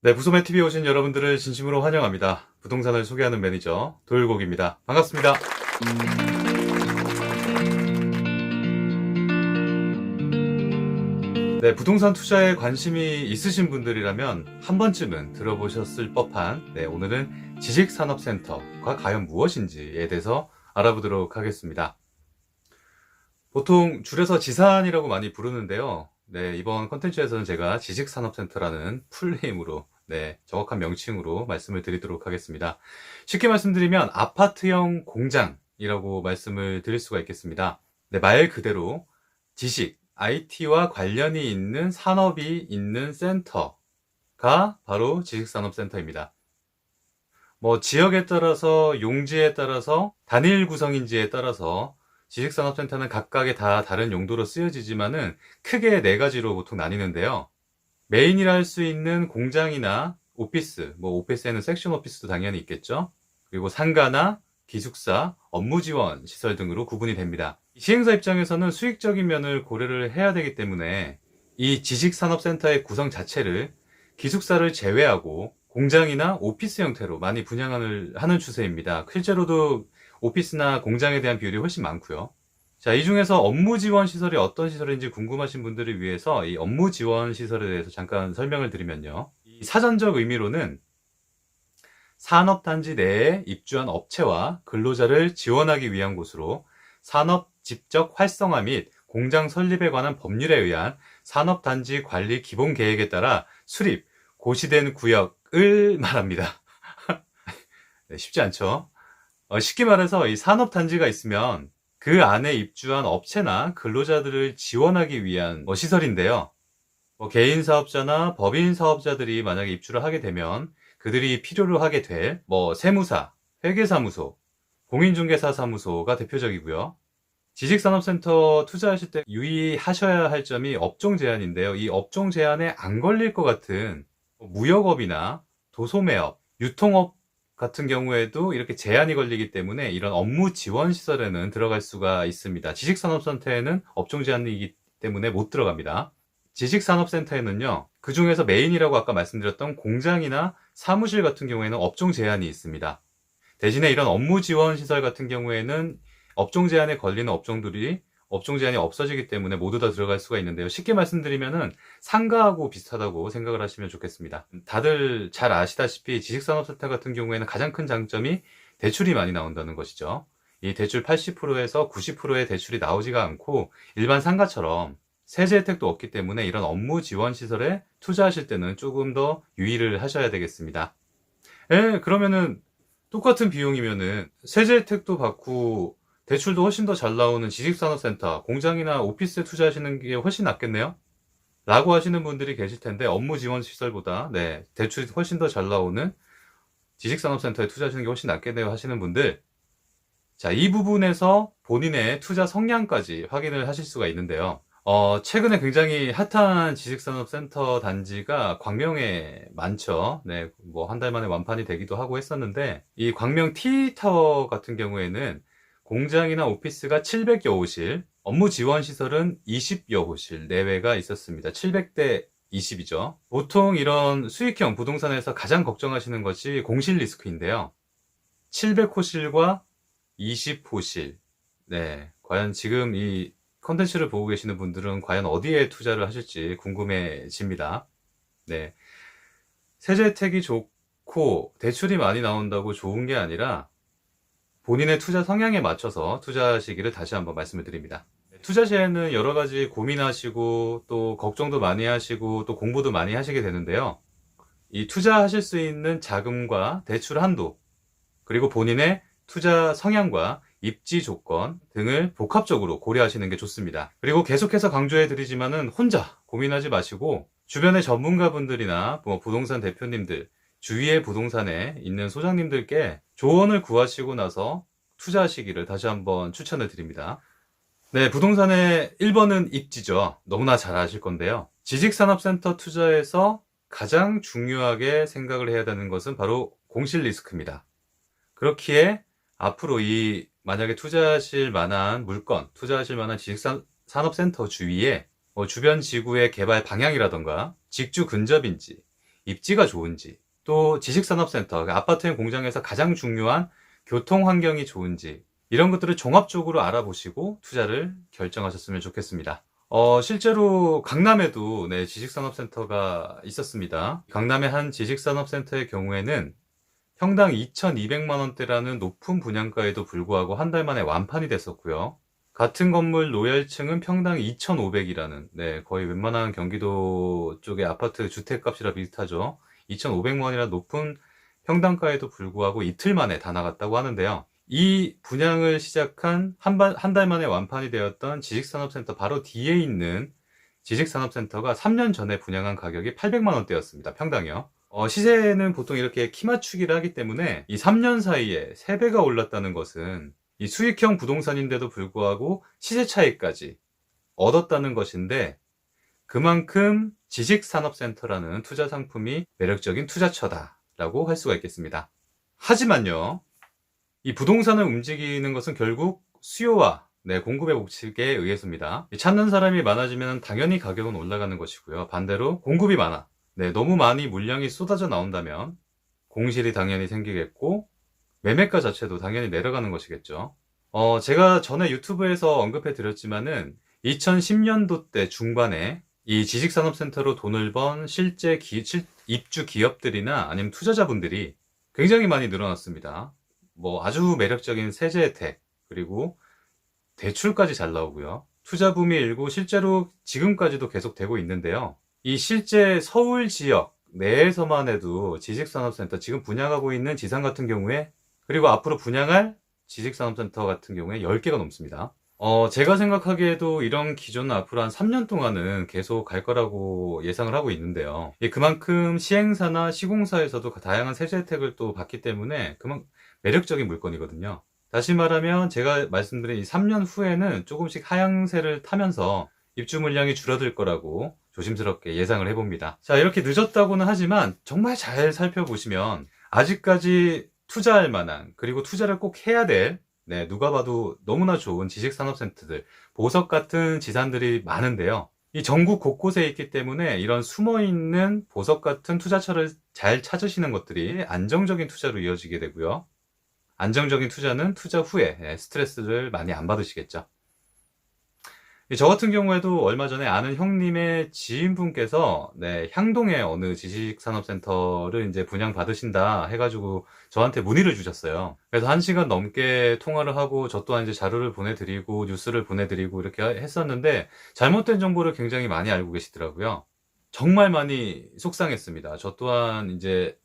네, 부소매 TV에 오신 여러분들을 진심으로 환영합니다. 부동산을 소개하는 매니저 도율곡입니다. 반갑습니다. 네, 부동산 투자에 관심이 있으신 분들이라면 한 번쯤은 들어보셨을 법한 오늘은 지식산업센터가 과연 무엇인지에 대해서 알아보도록 하겠습니다. 보통 줄여서 지산이라고 많이 부르는데요. 이번 컨텐츠에서는 제가 지식산업센터라는 풀네임으로 정확한 명칭으로 말씀을 드리도록 하겠습니다. 쉽게 말씀드리면 아파트형 공장이라고 말씀을 드릴 수가 있겠습니다. 말 그대로 지식, IT와 관련이 있는 산업이 있는 센터가 바로 지식산업센터입니다. 지역에 따라서, 용지에 따라서, 단일 구성인지에 따라서 지식산업센터는 각각의 다 다른 용도로 쓰여지지만은 크게 네 가지로 보통 나뉘는데요. 메인이라 할 수 있는 공장이나 오피스, 오피스에는 섹션 오피스도 당연히 있겠죠. 그리고 상가나 기숙사, 업무 지원 시설 등으로 구분이 됩니다. 시행사 입장에서는 수익적인 면을 고려를 해야 되기 때문에 이 지식산업센터의 구성 자체를 기숙사를 제외하고 공장이나 오피스 형태로 많이 분양을 하는 추세입니다. 실제로도 오피스나 공장에 대한 비율이 훨씬 많고요. 자, 이 중에서 업무 지원 시설이 어떤 시설인지 궁금하신 분들을 위해서 이 업무 지원 시설에 대해서 잠깐 설명을 드리면요. 이 사전적 의미로는 산업단지 내에 입주한 업체와 근로자를 지원하기 위한 곳으로 산업 집적 활성화 및 공장 설립에 관한 법률에 의한 산업단지 관리 기본 계획에 따라 수립, 고시된 구역을 말합니다. 쉽지 않죠? 쉽게 말해서 이 산업단지가 있으면 그 안에 입주한 업체나 근로자들을 지원하기 위한 시설인데요. 개인 사업자나 법인 사업자들이 만약에 입주를 하게 되면 그들이 필요로 하게 될 세무사, 회계사무소, 공인중개사 사무소가 대표적이고요. 지식산업센터 투자하실 때 유의하셔야 할 점이 업종 제한인데요. 이 업종 제한에 안 걸릴 것 같은 무역업이나 도소매업, 유통업 같은 경우에도 이렇게 제한이 걸리기 때문에 이런 업무 지원 시설에는 들어갈 수가 있습니다. 지식산업센터에는 업종 제한이기 때문에 못 들어갑니다. 지식산업센터에는요, 그 중에서 메인이라고 아까 말씀드렸던 공장이나 사무실 같은 경우에는 업종 제한이 있습니다. 대신에 이런 업무 지원 시설 같은 경우에는 업종 제한에 걸리는 업종들이 업종 제한이 없어지기 때문에 모두 다 들어갈 수가 있는데요. 쉽게 말씀드리면은 상가하고 비슷하다고 생각을 하시면 좋겠습니다. 다들 잘 아시다시피 지식산업센터 같은 경우에는 가장 큰 장점이 대출이 많이 나온다는 것이죠. 이 대출 80%에서 90%의 대출이 나오지가 않고 일반 상가처럼 세제 혜택도 없기 때문에 이런 업무 지원 시설에 투자하실 때는 조금 더 유의를 하셔야 되겠습니다. 그러면은 똑같은 비용이면은 세제 혜택도 받고 대출도 훨씬 더 잘 나오는 지식산업센터, 공장이나 오피스에 투자하시는 게 훨씬 낫겠네요? 라고 하시는 분들이 계실 텐데 업무 지원 시설보다 대출이 훨씬 더 잘 나오는 지식산업센터에 투자하시는 게 훨씬 낫겠네요 하시는 분들, 자, 이 부분에서 본인의 투자 성향까지 확인을 하실 수가 있는데요. 최근에 굉장히 핫한 지식산업센터 단지가 광명에 많죠. 한 달 만에 완판이 되기도 하고 했었는데, 이 광명 T타워 같은 경우에는 공장이나 오피스가 700여 호실, 업무 지원 시설은 20여 호실 내외가 있었습니다. 700대 20이죠. 보통 이런 수익형 부동산에서 가장 걱정하시는 것이 공실 리스크인데요. 700호실과 20호실. 과연 지금 이 컨텐츠를 보고 계시는 분들은 과연 어디에 투자를 하실지 궁금해집니다. 세제 혜택이 좋고 대출이 많이 나온다고 좋은 게 아니라 본인의 투자 성향에 맞춰서 투자하시기를 다시 한번 말씀을 드립니다. 투자 시에는 여러 가지 고민하시고 또 걱정도 많이 하시고 또 공부도 많이 하시게 되는데요. 이 투자하실 수 있는 자금과 대출 한도, 그리고 본인의 투자 성향과 입지 조건 등을 복합적으로 고려하시는 게 좋습니다. 그리고 계속해서 강조해 드리지만은 혼자 고민하지 마시고 주변의 전문가분들이나 부동산 대표님들, 주위의 부동산에 있는 소장님들께 조언을 구하시고 나서 투자하시기를 다시 한번 추천을 드립니다. 부동산의 1번은 입지죠. 너무나 잘 아실 건데요. 지식산업센터 투자에서 가장 중요하게 생각을 해야 되는 것은 바로 공실 리스크입니다. 그렇기에 앞으로 만약에 투자하실 만한 물건, 투자하실 만한 지식산업센터 주위에 주변 지구의 개발 방향이라던가 직주 근접인지, 입지가 좋은지, 또 지식산업센터, 그러니까 아파트형 공장에서 가장 중요한 교통 환경이 좋은지, 이런 것들을 종합적으로 알아보시고 투자를 결정하셨으면 좋겠습니다. 실제로 강남에도 네, 지식산업센터가 있었습니다. 강남의 한 지식산업센터의 경우에는 평당 2,200만 원대라는 높은 분양가에도 불구하고 한 달 만에 완판이 됐었고요. 같은 건물 로얄층은 평당 2,500이라는 네, 거의 웬만한 경기도 쪽의 아파트 주택값이라 비슷하죠. 2,500만 원이라 높은 평당가에도 불구하고 이틀 만에 다 나갔다고 하는데요. 이 분양을 시작한 한 달 만에 완판이 되었던 지식산업센터 바로 뒤에 있는 지식산업센터가 3년 전에 분양한 가격이 800만 원대였습니다. 평당이요. 시세는 보통 이렇게 키 맞추기를 하기 때문에 이 3년 사이에 3배가 올랐다는 것은 이 수익형 부동산인데도 불구하고 시세 차익까지 얻었다는 것인데, 그만큼 지식산업센터라는 투자 상품이 매력적인 투자처다라고 할 수가 있겠습니다. 하지만요, 이 부동산을 움직이는 것은 결국 수요와 공급의 법칙에 의해서입니다. 찾는 사람이 많아지면 당연히 가격은 올라가는 것이고요. 반대로 공급이 많아, 너무 많이 물량이 쏟아져 나온다면 공실이 당연히 생기겠고 매매가 자체도 당연히 내려가는 것이겠죠. 제가 전에 유튜브에서 언급해 드렸지만은 2010년도 때 중반에 이 지식산업센터로 돈을 번 실제 입주 기업들이나 아니면 투자자분들이 굉장히 많이 늘어났습니다. 뭐 아주 매력적인 세제 혜택, 그리고 대출까지 잘 나오고요. 투자 붐이 일고 실제로 지금까지도 계속 되고 있는데요. 이 실제 서울 지역 내에서만 해도 지식산업센터, 지금 분양하고 있는 지산 같은 경우에, 그리고 앞으로 분양할 지식산업센터 같은 경우에 10개가 넘습니다. 제가 생각하기에도 이런 기조는 앞으로 한 3년 동안은 계속 갈 거라고 예상을 하고 있는데요. 그만큼 시행사나 시공사에서도 다양한 세제 혜택을 또 받기 때문에 그만큼 매력적인 물건이거든요. 다시 말하면 제가 말씀드린 이 3년 후에는 조금씩 하향세를 타면서 입주 물량이 줄어들 거라고 조심스럽게 예상을 해봅니다. 자, 이렇게 늦었다고는 하지만 정말 잘 살펴보시면 아직까지 투자할 만한, 그리고 투자를 꼭 해야 될, 누가 봐도 너무나 좋은 지식산업센터들, 보석 같은 지산들이 많은데요. 이 전국 곳곳에 있기 때문에 이런 숨어있는 보석 같은 투자처를 잘 찾으시는 것들이 안정적인 투자로 이어지게 되고요. 안정적인 투자는 투자 후에 스트레스를 많이 안 받으시겠죠. 저 같은 경우에도 얼마 전에 아는 형님의 지인분께서 향동의 어느 지식산업센터를 이제 분양받으신다 해가지고 저한테 문의를 주셨어요. 그래서 1시간 넘게 통화를 하고 저 또한 이제 자료를 보내드리고 뉴스를 보내드리고 이렇게 했었는데 잘못된 정보를 굉장히 많이 알고 계시더라고요. 정말 많이 속상했습니다. 저 또한 이제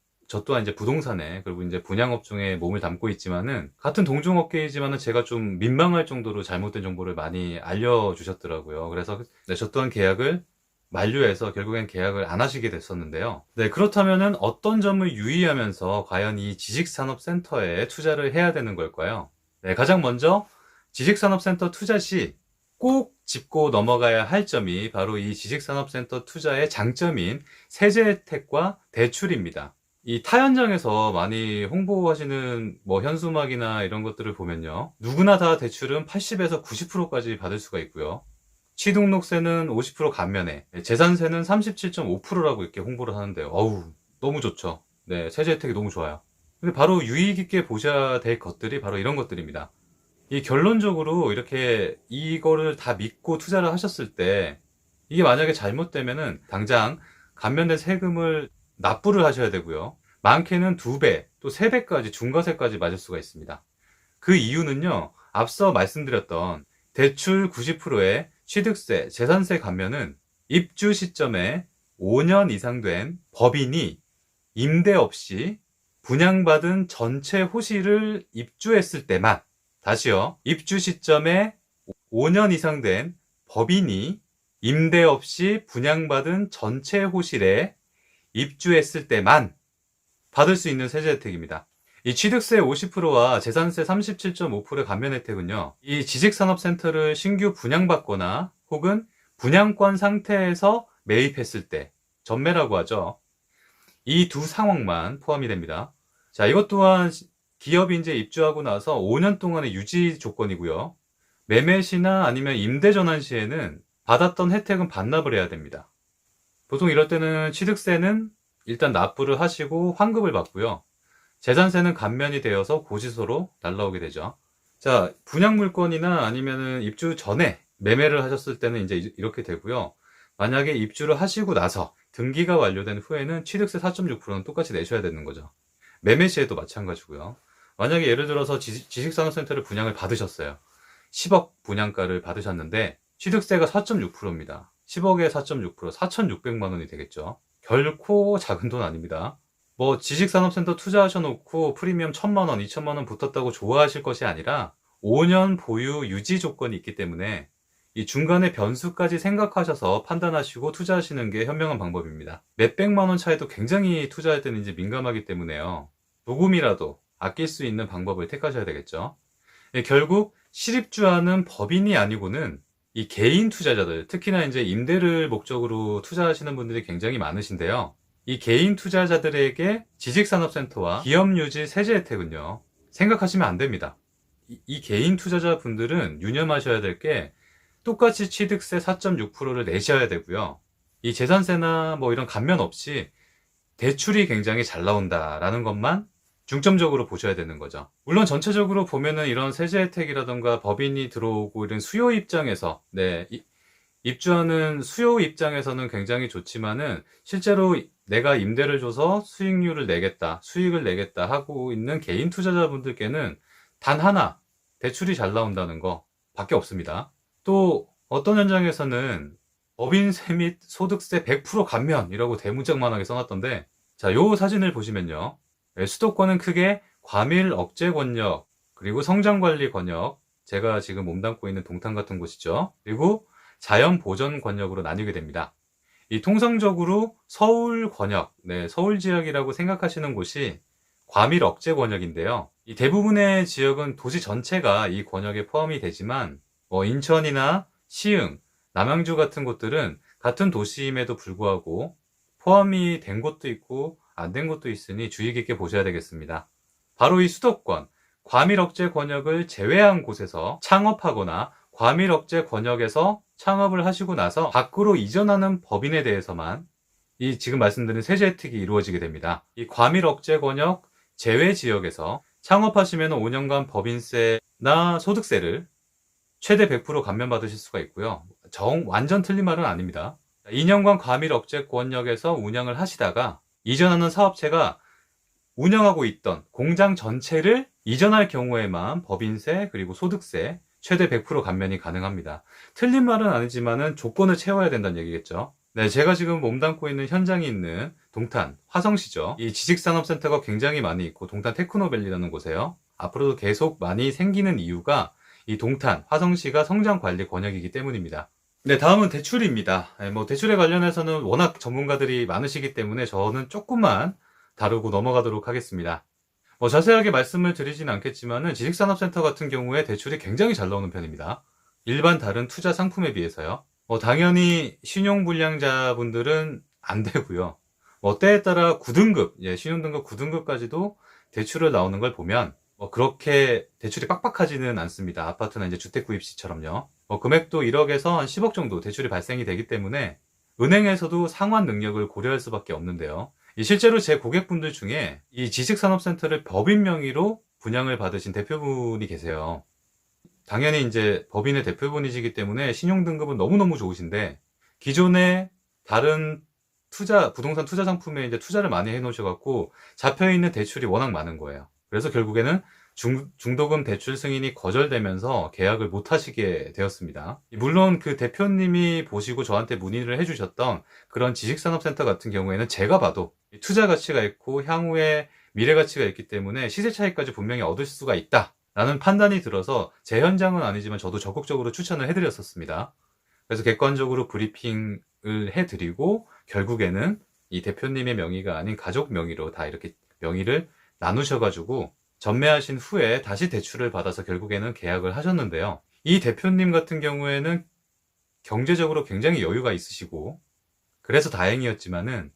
부동산에, 그리고 이제 분양업종에 몸을 담고 있지만은, 같은 동종업계이지만은 제가 좀 민망할 정도로 잘못된 정보를 많이 알려주셨더라고요. 그래서 저 또한 계약을 만료해서 결국엔 계약을 안 하시게 됐었는데요. 그렇다면은 어떤 점을 유의하면서 과연 이 지식산업센터에 투자를 해야 되는 걸까요? 가장 먼저 지식산업센터 투자 시 꼭 짚고 넘어가야 할 점이 바로 이 지식산업센터 투자의 장점인 세제 혜택과 대출입니다. 이 타 현장에서 많이 홍보하시는 뭐 현수막이나 이런 것들을 보면요, 누구나 다 대출은 80에서 90%까지 받을 수가 있고요, 취등록세는 50% 감면에, 재산세는 37.5%라고 이렇게 홍보를 하는데요. 어우, 너무 좋죠. 세제 혜택이 너무 좋아요. 근데 바로 유의 깊게 보셔야 될 것들이 바로 이런 것들입니다. 이 결론적으로 이렇게 이거를 다 믿고 투자를 하셨을 때 이게 만약에 잘못되면은 당장 감면된 세금을 납부를 하셔야 되고요, 많게는 2배 또 3배까지 중과세까지 맞을 수가 있습니다. 그 이유는요, 앞서 말씀드렸던 대출 90%의 취득세, 재산세 감면은 입주 시점에 5년 이상 된 법인이 임대 없이 분양받은 전체 호실을 입주했을 때만, 다시요, 입주 시점에 5년 이상 된 법인이 임대 없이 분양받은 전체 호실에 입주했을 때만 받을 수 있는 세제 혜택입니다. 이 취득세 50%와 재산세 37.5%의 감면 혜택은요, 이 지식산업센터를 신규 분양받거나 혹은 분양권 상태에서 매입했을 때, 전매라고 하죠, 이 두 상황만 포함이 됩니다. 자, 이것 또한 기업이 이제 입주하고 나서 5년 동안의 유지 조건이고요, 매매 시나 아니면 임대 전환 시에는 받았던 혜택은 반납을 해야 됩니다. 보통 이럴 때는 취득세는 일단 납부를 하시고 환급을 받고요. 재산세는 감면이 되어서 고지서로 날라오게 되죠. 자, 분양 물건이나 아니면은 입주 전에 매매를 하셨을 때는 이제 이렇게 되고요. 만약에 입주를 하시고 나서 등기가 완료된 후에는 취득세 4.6%는 똑같이 내셔야 되는 거죠. 매매 시에도 마찬가지고요. 만약에 예를 들어서 지식산업센터를 분양을 받으셨어요. 10억 분양가를 받으셨는데 취득세가 4.6%입니다. 10억에 4.6%, 4,600만 원이 되겠죠. 결코 작은 돈 아닙니다. 뭐 지식산업센터 투자하셔놓고 프리미엄 1,000만 원, 2,000만 원 붙었다고 좋아하실 것이 아니라 5년 보유 유지 조건이 있기 때문에 이 중간에 변수까지 생각하셔서 판단하시고 투자하시는 게 현명한 방법입니다. 몇백만 원 차이도 굉장히 투자할 때는 이제 민감하기 때문에요. 조금이라도 아낄 수 있는 방법을 택하셔야 되겠죠. 결국 실입주하는 법인이 아니고는 이 개인 투자자들, 특히나 이제 임대를 목적으로 투자하시는 분들이 굉장히 많으신데요. 이 개인 투자자들에게 지식산업센터와 기업유지 세제 혜택은요, 생각하시면 안 됩니다. 이 개인 투자자분들은 유념하셔야 될 게 똑같이 취득세 4.6%를 내셔야 되고요. 이 재산세나 뭐 이런 감면 없이 대출이 굉장히 잘 나온다라는 것만 중점적으로 보셔야 되는 거죠. 물론 전체적으로 보면은 이런 세제 혜택이라던가 법인이 들어오고 이런 수요 입장에서, 입주하는 수요 입장에서는 굉장히 좋지만은 실제로 내가 임대를 줘서 수익률을 내겠다, 수익을 내겠다 하고 있는 개인 투자자분들께는 단 하나 대출이 잘 나온다는 거 밖에 없습니다. 또 어떤 현장에서는 법인세 및 소득세 100% 감면이라고 대문짝만하게 써놨던데, 자, 요 사진을 보시면요. 수도권은 크게 과밀 억제 권역, 그리고 성장관리 권역, 제가 지금 몸담고 있는 동탄 같은 곳이죠. 그리고 자연 보전 권역으로 나뉘게 됩니다. 이 통상적으로 서울 권역, 서울 지역이라고 생각하시는 곳이 과밀 억제 권역인데요. 이 대부분의 지역은 도시 전체가 이 권역에 포함이 되지만 인천이나 시흥, 남양주 같은 곳들은 같은 도시임에도 불구하고 포함이 된 곳도 있고 안 된 곳도 있으니 주의 깊게 보셔야 되겠습니다. 바로 이 수도권, 과밀 억제 권역을 제외한 곳에서 창업하거나 과밀 억제 권역에서 창업을 하시고 나서 밖으로 이전하는 법인에 대해서만 이 지금 말씀드린 세제 혜택이 이루어지게 됩니다. 이 과밀 억제 권역 제외 지역에서 창업하시면 5년간 법인세나 소득세를 최대 100% 감면받으실 수가 있고요. 완전 틀린 말은 아닙니다. 2년간 과밀 억제 권역에서 운영을 하시다가 이전하는 사업체가 운영하고 있던 공장 전체를 이전할 경우에만 법인세 그리고 소득세 최대 100% 감면이 가능합니다. 틀린 말은 아니지만은 조건을 채워야 된다는 얘기겠죠. 제가 지금 몸담고 있는 현장이 있는 동탄 화성시죠. 이 지식산업센터가 굉장히 많이 있고 동탄 테크노밸리라는 곳에요. 앞으로도 계속 많이 생기는 이유가 이 동탄 화성시가 성장관리 권역이기 때문입니다. 다음은 대출입니다. 대출에 관련해서는 워낙 전문가들이 많으시기 때문에 저는 조금만 다루고 넘어가도록 하겠습니다. 자세하게 말씀을 드리진 않겠지만은 지식산업센터 같은 경우에 대출이 굉장히 잘 나오는 편입니다. 일반 다른 투자 상품에 비해서요. 당연히 신용불량자분들은 안 되고요. 때에 따라 9등급, 신용등급 9등급까지도 대출을 나오는 걸 보면 그렇게 대출이 빡빡하지는 않습니다. 아파트나 이제 주택구입시처럼요. 금액도 1억에서 한 10억 정도 대출이 발생이 되기 때문에 은행에서도 상환 능력을 고려할 수밖에 없는데요. 실제로 제 고객분들 중에 이 지식산업센터를 법인 명의로 분양을 받으신 대표분이 계세요. 당연히 이제 법인의 대표분이시기 때문에 신용등급은 너무너무 좋으신데 기존에 다른 부동산 투자 상품에 이제 투자를 많이 해놓으셔갖고 잡혀있는 대출이 워낙 많은 거예요. 그래서 결국에는 중도금 대출 승인이 거절되면서 계약을 못 하시게 되었습니다. 물론 그 대표님이 보시고 저한테 문의를 해주셨던 그런 지식산업센터 같은 경우에는 제가 봐도 투자 가치가 있고 향후에 미래 가치가 있기 때문에 시세 차익까지 분명히 얻을 수가 있다 라는 판단이 들어서 제 현장은 아니지만 저도 적극적으로 추천을 해드렸었습니다. 그래서 객관적으로 브리핑을 해드리고 결국에는 이 대표님의 명의가 아닌 가족 명의로 다 이렇게 명의를 나누셔가지고 전매하신 후에 다시 대출을 받아서 결국에는 계약을 하셨는데요. 이 대표님 같은 경우에는 경제적으로 굉장히 여유가 있으시고 그래서 다행이었지만은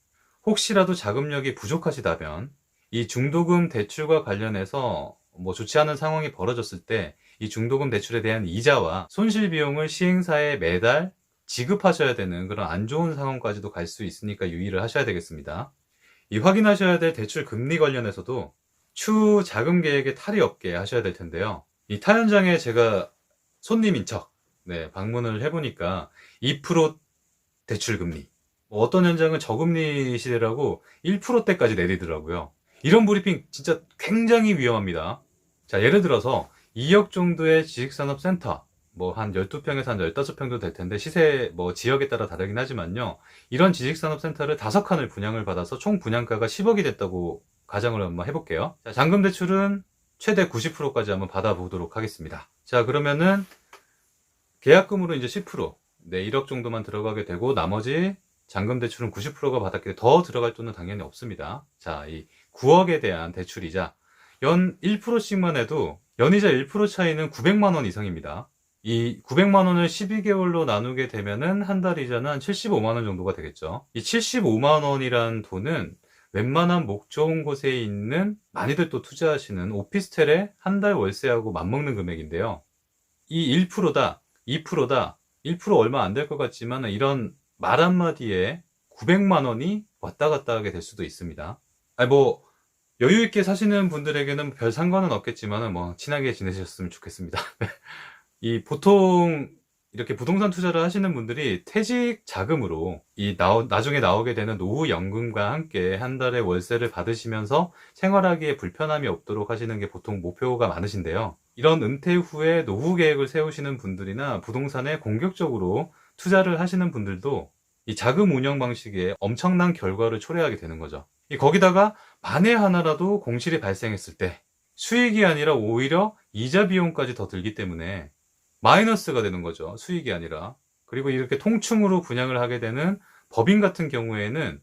혹시라도 자금력이 부족하시다면 이 중도금 대출과 관련해서 좋지 않은 상황이 벌어졌을 때 이 중도금 대출에 대한 이자와 손실 비용을 시행사에 매달 지급하셔야 되는 그런 안 좋은 상황까지도 갈 수 있으니까 유의를 하셔야 되겠습니다. 이 확인하셔야 될 대출 금리 관련해서도 추후 자금 계획에 탈이 없게 하셔야 될 텐데요. 이 타 현장에 제가 손님인 척 방문을 해보니까 2% 대출 금리, 어떤 현장은 저금리 시대라고 1%대까지 내리더라고요. 이런 브리핑 진짜 굉장히 위험합니다. 자, 예를 들어서 2억 정도의 지식산업센터, 뭐 한 12평에서 한 15평 정도 될 텐데, 시세 뭐 지역에 따라 다르긴 하지만요. 이런 지식산업센터를 5칸을 분양을 받아서 총 분양가가 10억이 됐다고 가정을 한번 해볼게요. 자, 잔금 대출은 최대 90%까지 한번 받아보도록 하겠습니다. 자, 그러면은 계약금으로 이제 10%, 1억 정도만 들어가게 되고, 나머지 잔금 대출은 90%가 받았기 때문에 더 들어갈 돈은 당연히 없습니다. 자, 이 9억에 대한 대출이자 연 1%씩만 해도 연이자 1% 차이는 900만 원 이상입니다. 이 900만 원을 12개월로 나누게 되면은 한 달 이자는 한 75만 원 정도가 되겠죠. 이 75만 원이란 돈은 웬만한 목 좋은 곳에 있는, 많이들 또 투자하시는 오피스텔의 한 달 월세하고 맞먹는 금액인데요. 이 1%다, 2%다, 1% 얼마 안 될 것 같지만 이런 말 한마디에 900만 원이 왔다 갔다 하게 될 수도 있습니다. 아니 뭐 여유 있게 사시는 분들에게는 별 상관은 없겠지만 뭐 친하게 지내셨으면 좋겠습니다. 이 보통 이렇게 부동산 투자를 하시는 분들이 퇴직 자금으로 나중에 나오게 되는 노후연금과 함께 한 달에 월세를 받으시면서 생활하기에 불편함이 없도록 하시는 게 보통 목표가 많으신데요. 이런 은퇴 후에 노후 계획을 세우시는 분들이나 부동산에 공격적으로 투자를 하시는 분들도 이 자금 운영 방식에 엄청난 결과를 초래하게 되는 거죠. 거기다가 만에 하나라도 공실이 발생했을 때 수익이 아니라 오히려 이자 비용까지 더 들기 때문에 마이너스가 되는 거죠. 수익이 아니라. 그리고 이렇게 통충으로 분양을 하게 되는 법인 같은 경우에는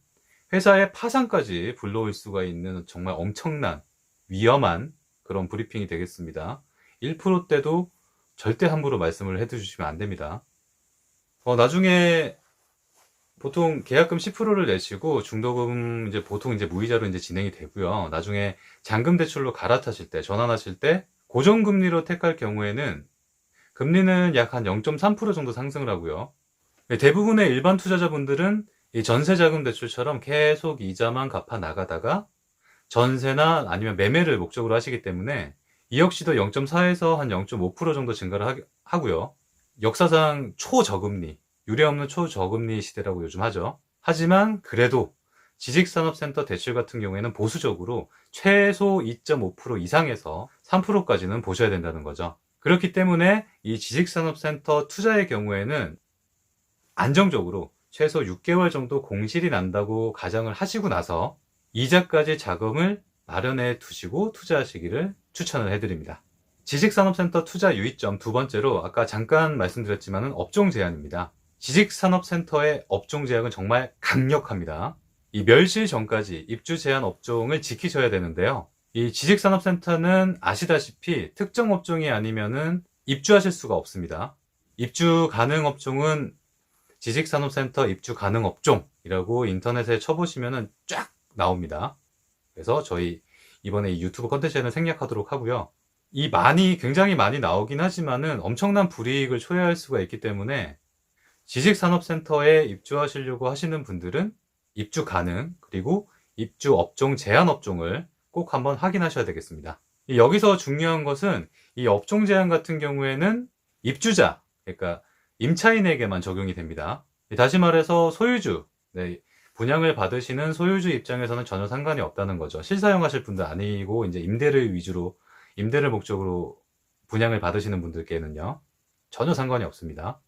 회사의 파산까지 불러올 수가 있는 정말 엄청난 위험한 그런 브리핑이 되겠습니다. 1%대도 절대 함부로 말씀을 해주시면 안 됩니다. 나중에 보통 계약금 10%를 내시고 중도금 이제 보통 이제 무이자로 이제 진행이 되고요. 나중에 잔금 대출로 갈아타실 때, 전환하실 때 고정금리로 택할 경우에는 금리는 약 한 0.3% 정도 상승을 하고요. 대부분의 일반 투자자분들은 이 전세자금 대출처럼 계속 이자만 갚아 나가다가 전세나 아니면 매매를 목적으로 하시기 때문에 이 역시도 0.4에서 한 0.5% 정도 증가를 하고요. 역사상 초저금리, 유례없는 초저금리 시대라고 요즘 하죠. 하지만 그래도 지식산업센터 대출 같은 경우에는 보수적으로 최소 2.5% 이상에서 3%까지는 보셔야 된다는 거죠. 그렇기 때문에 이 지식산업센터 투자의 경우에는 안정적으로 최소 6개월 정도 공실이 난다고 가정을 하시고 나서 이자까지 자금을 마련해 두시고 투자하시기를 추천을 해드립니다. 지식산업센터 투자 유의점 두 번째로 아까 잠깐 말씀드렸지만 업종 제한입니다. 지식산업센터의 업종 제약은 정말 강력합니다. 이 멸실 전까지 입주 제한 업종을 지키셔야 되는데요. 이 지식산업센터는 아시다시피 특정 업종이 아니면은 입주하실 수가 없습니다. 입주 가능 업종은 지식산업센터 입주 가능 업종이라고 인터넷에 쳐보시면은 쫙 나옵니다. 그래서 저희 이번에 이 유튜브 컨텐츠에는 생략하도록 하고요. 굉장히 많이 나오긴 하지만은 엄청난 불이익을 초래할 수가 있기 때문에 지식산업센터에 입주하시려고 하시는 분들은 입주 가능, 그리고 입주 업종 제한 업종을 꼭 한번 확인하셔야 되겠습니다. 여기서 중요한 것은 이 업종 제한 같은 경우에는 입주자, 그러니까 임차인에게만 적용이 됩니다. 다시 말해서 소유주, 분양을 받으시는 소유주 입장에서는 전혀 상관이 없다는 거죠. 실사용하실 분들 아니고 이제 임대를 목적으로 분양을 받으시는 분들께는요, 전혀 상관이 없습니다.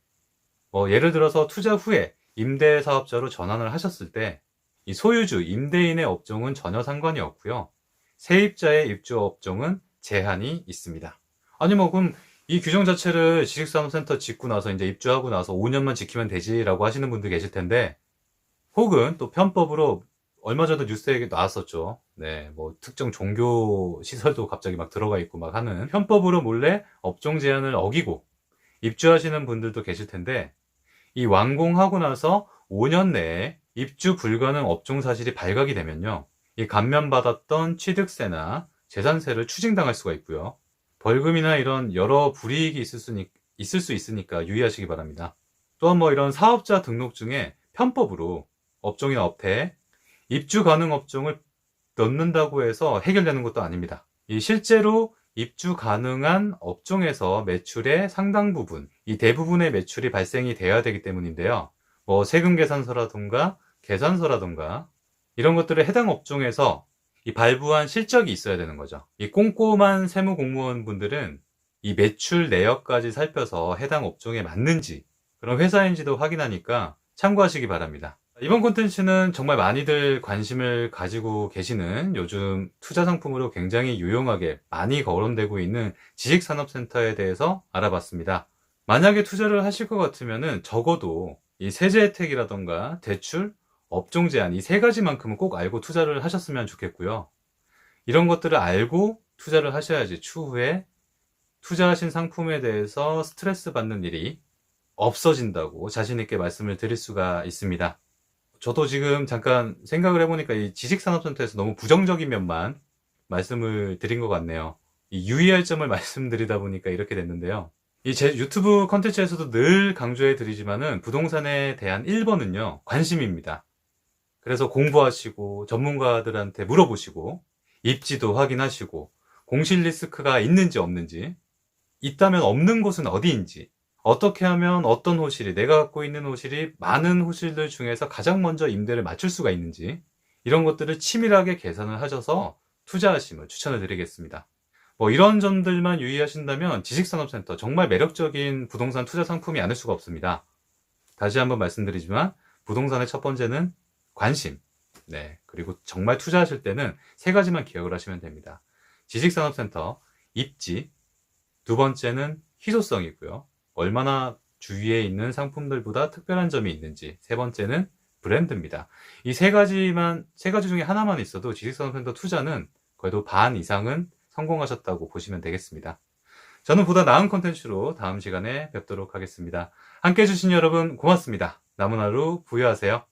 예를 들어서 투자 후에 임대사업자로 전환을 하셨을 때 이 소유주, 임대인의 업종은 전혀 상관이 없고요. 세입자의 입주 업종은 제한이 있습니다. 아니 그럼 이 규정 자체를 지식산업센터 짓고 나서 이제 입주하고 나서 5년만 지키면 되지라고 하시는 분들 계실 텐데, 혹은 또 편법으로 얼마 전에 뉴스에 나왔었죠. 특정 종교 시설도 갑자기 막 들어가 있고 막 하는 편법으로 몰래 업종 제한을 어기고 입주하시는 분들도 계실 텐데, 이 완공하고 나서 5년 내에 입주 불가능 업종 사실이 발각이 되면요, 이 감면받았던 취득세나 재산세를 추징당할 수가 있고요. 벌금이나 이런 여러 불이익이 있을 수 있으니까 유의하시기 바랍니다. 또한 이런 사업자 등록증에 편법으로 업종이나 업태, 입주 가능 업종을 넣는다고 해서 해결되는 것도 아닙니다. 이 실제로 입주 가능한 업종에서 매출의 상당 부분, 이 대부분의 매출이 발생이 돼야 되기 때문인데요. 뭐 세금 계산서라든가 계산서라든가 이런 것들을 해당 업종에서 이 발부한 실적이 있어야 되는 거죠. 이 꼼꼼한 세무 공무원분들은 이 매출 내역까지 살펴서 해당 업종에 맞는지 그런 회사인지도 확인하니까 참고하시기 바랍니다. 이번 콘텐츠는 정말 많이들 관심을 가지고 계시는 요즘 투자 상품으로 굉장히 유용하게 많이 거론되고 있는 지식산업센터에 대해서 알아봤습니다. 만약에 투자를 하실 것 같으면 적어도 이 세제 혜택이라던가 대출, 업종 제한 이 세 가지만큼은 꼭 알고 투자를 하셨으면 좋겠고요. 이런 것들을 알고 투자를 하셔야지 추후에 투자하신 상품에 대해서 스트레스 받는 일이 없어진다고 자신 있게 말씀을 드릴 수가 있습니다. 저도 지금 잠깐 생각을 해보니까 이 지식산업센터에서 너무 부정적인 면만 말씀을 드린 것 같네요. 이 유의할 점을 말씀드리다 보니까 이렇게 됐는데요. 이 제 유튜브 컨텐츠에서도 늘 강조해 드리지만은 부동산에 대한 1번은요, 관심입니다. 그래서 공부하시고 전문가들한테 물어보시고 입지도 확인하시고 공실 리스크가 있는지 없는지, 있다면 없는 곳은 어디인지, 어떻게 하면 어떤 호실이, 내가 갖고 있는 호실이 많은 호실들 중에서 가장 먼저 임대를 맞출 수가 있는지, 이런 것들을 치밀하게 계산을 하셔서 투자하심을 추천을 드리겠습니다. 뭐 이런 점들만 유의하신다면 지식산업센터 정말 매력적인 부동산 투자 상품이 아닐 수가 없습니다. 다시 한번 말씀드리지만 부동산의 첫 번째는 관심, 그리고 정말 투자하실 때는 세 가지만 기억을 하시면 됩니다. 지식산업센터, 입지, 두 번째는 희소성이고요. 얼마나 주위에 있는 상품들보다 특별한 점이 있는지, 세 번째는 브랜드입니다. 이 세 가지 중에 하나만 있어도 지식산업센터 투자는 그래도 반 이상은 성공하셨다고 보시면 되겠습니다. 저는 보다 나은 콘텐츠로 다음 시간에 뵙도록 하겠습니다. 함께 해주신 여러분 고맙습니다. 남은 하루 부유하세요.